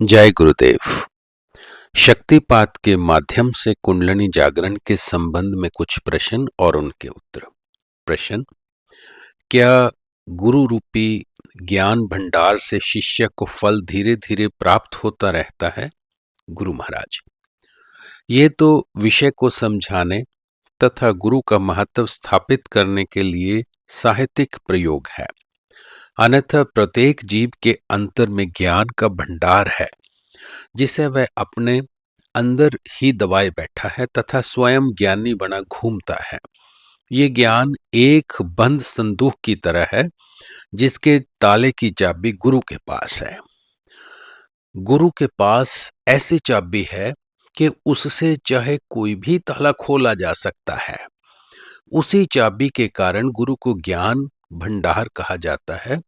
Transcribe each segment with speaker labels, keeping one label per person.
Speaker 1: जय गुरुदेव। शक्तिपात के माध्यम से कुंडलिनी जागरण के संबंध में कुछ प्रश्न और उनके उत्तर। प्रश्न: क्या गुरु रूपी ज्ञान भंडार से शिष्य को फल धीरे धीरे प्राप्त होता रहता है? गुरु महाराज: ये तो विषय को समझाने तथा गुरु का महत्व स्थापित करने के लिए साहित्यिक प्रयोग है, अन्यथा प्रत्येक जीव के अंतर में ज्ञान का भंडार है जिसे वह अपने अंदर ही दबाए बैठा है तथा स्वयं ज्ञानी बना घूमता है। ये ज्ञान एक बंद संदूक की तरह है जिसके ताले की चाबी गुरु के पास है। गुरु के पास ऐसी चाबी है कि उससे चाहे कोई भी ताला खोला जा सकता है। उसी चाबी के कारण गुरु को ज्ञान भंडार कहा जाता है।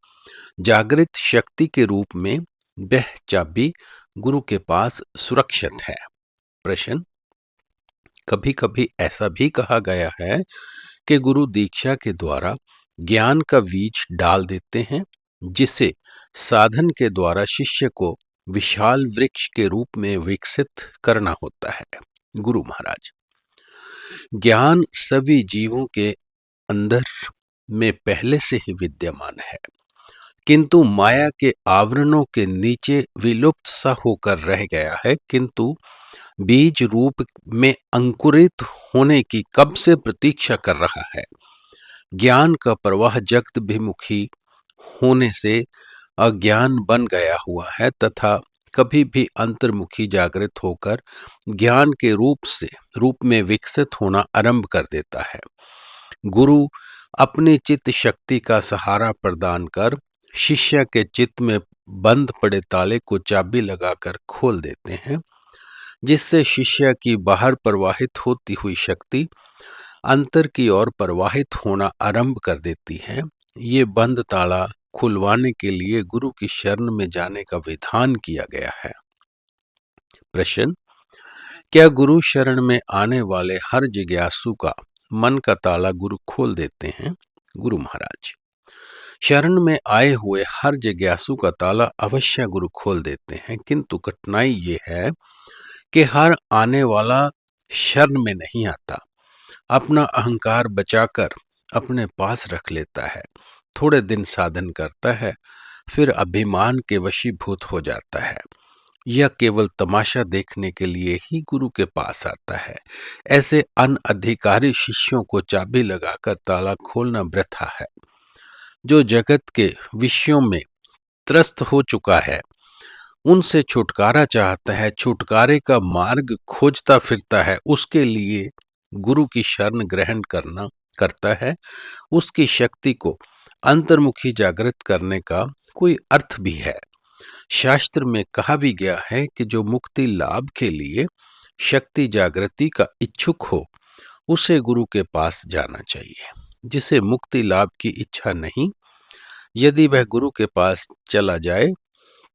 Speaker 1: जागृत शक्ति के रूप में वह चाबी गुरु के पास सुरक्षित है। प्रश्न: कभी कभी ऐसा भी कहा गया है कि गुरु दीक्षा के द्वारा ज्ञान का बीज डाल देते हैं जिसे साधन के द्वारा शिष्य को विशाल वृक्ष के रूप में विकसित करना होता है। गुरु महाराज: ज्ञान सभी जीवों के अंदर में पहले से ही विद्यमान है, किंतु माया के आवरणों के नीचे विलुप्त सा होकर रह गया है, किंतु बीज रूप में अंकुरित होने की कब से प्रतीक्षा कर रहा है। ज्ञान का प्रवाह जगतभिमुखी होने से अज्ञान बन गया हुआ है तथा कभी भी अंतर्मुखी जागृत होकर ज्ञान के रूप में विकसित होना आरंभ कर देता है। गुरु अपनी चित्त शक्ति का सहारा प्रदान कर शिष्य के चित्त में बंद पड़े ताले को चाबी लगाकर खोल देते हैं, जिससे शिष्य की बाहर प्रवाहित होती हुई शक्ति अंतर की ओर प्रवाहित होना आरंभ कर देती है। ये बंद ताला खुलवाने के लिए गुरु की शरण में जाने का विधान किया गया है। प्रश्न: क्या गुरु शरण में आने वाले हर जिज्ञासु का मन का ताला गुरु खोल देते हैं? गुरु महाराज: शरण में आए हुए हर जिज्ञासु का ताला अवश्य गुरु खोल देते हैं, किंतु कठिनाई ये है कि हर आने वाला शरण में नहीं आता, अपना अहंकार बचाकर अपने पास रख लेता है, थोड़े दिन साधन करता है, फिर अभिमान के वशीभूत हो जाता है। यह केवल तमाशा देखने के लिए ही गुरु के पास आता है। ऐसे अनधिकारी शिष्यों को चाबी लगाकर ताला खोलना वृथा है। जो जगत के विषयों में त्रस्त हो चुका है, उनसे छुटकारा चाहता है, छुटकारे का मार्ग खोजता फिरता है, उसके लिए गुरु की शरण ग्रहण करता है। उसकी शक्ति को अंतर्मुखी जागृत करने का कोई अर्थ भी है। शास्त्र में कहा भी गया है कि जो मुक्ति लाभ के लिए शक्ति जागृति का इच्छुक हो, उसे गुरु के पास जाना चाहिए। जिसे मुक्ति लाभ की इच्छा नहीं, यदि वह गुरु के पास चला जाए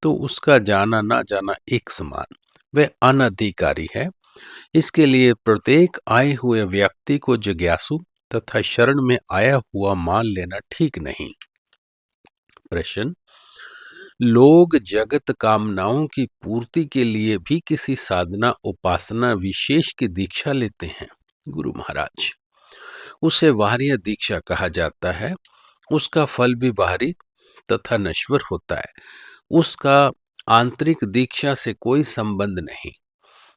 Speaker 1: तो उसका जाना ना जाना एक समान, वह अनधिकारी है। इसके लिए प्रत्येक आए हुए व्यक्ति को जिज्ञासु तथा शरण में आया हुआ मान लेना ठीक नहीं। प्रश्न: लोग जगत कामनाओं की पूर्ति के लिए भी किसी साधना उपासना विशेष की दीक्षा लेते हैं। गुरु महाराज: उसे बाह्य दीक्षा कहा जाता है। उसका फल भी बाहरी तथा नश्वर होता है। उसका आंतरिक दीक्षा से कोई संबंध नहीं।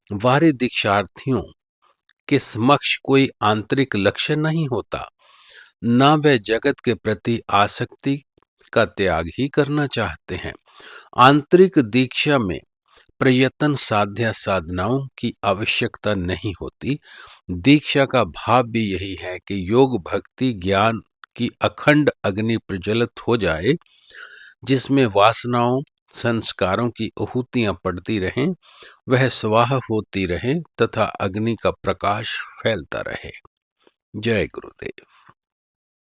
Speaker 1: बाहरी दीक्षार्थियों के समक्ष कोई आंतरिक लक्ष्य नहीं होता, न वे जगत के प्रति आसक्ति का त्याग ही करना चाहते हैं। आंतरिक दीक्षा में प्रयत्न साध्य साधनाओं की आवश्यकता नहीं होती। दीक्षा का भाव भी यही है कि योग भक्ति ज्ञान की अखंड अग्नि प्रज्वलित हो जाए, जिसमें वासनाओं संस्कारों की आहुतियां पड़ती रहें, वह स्वाहा होती रहे तथा अग्नि का प्रकाश फैलता रहे। जय गुरुदेव।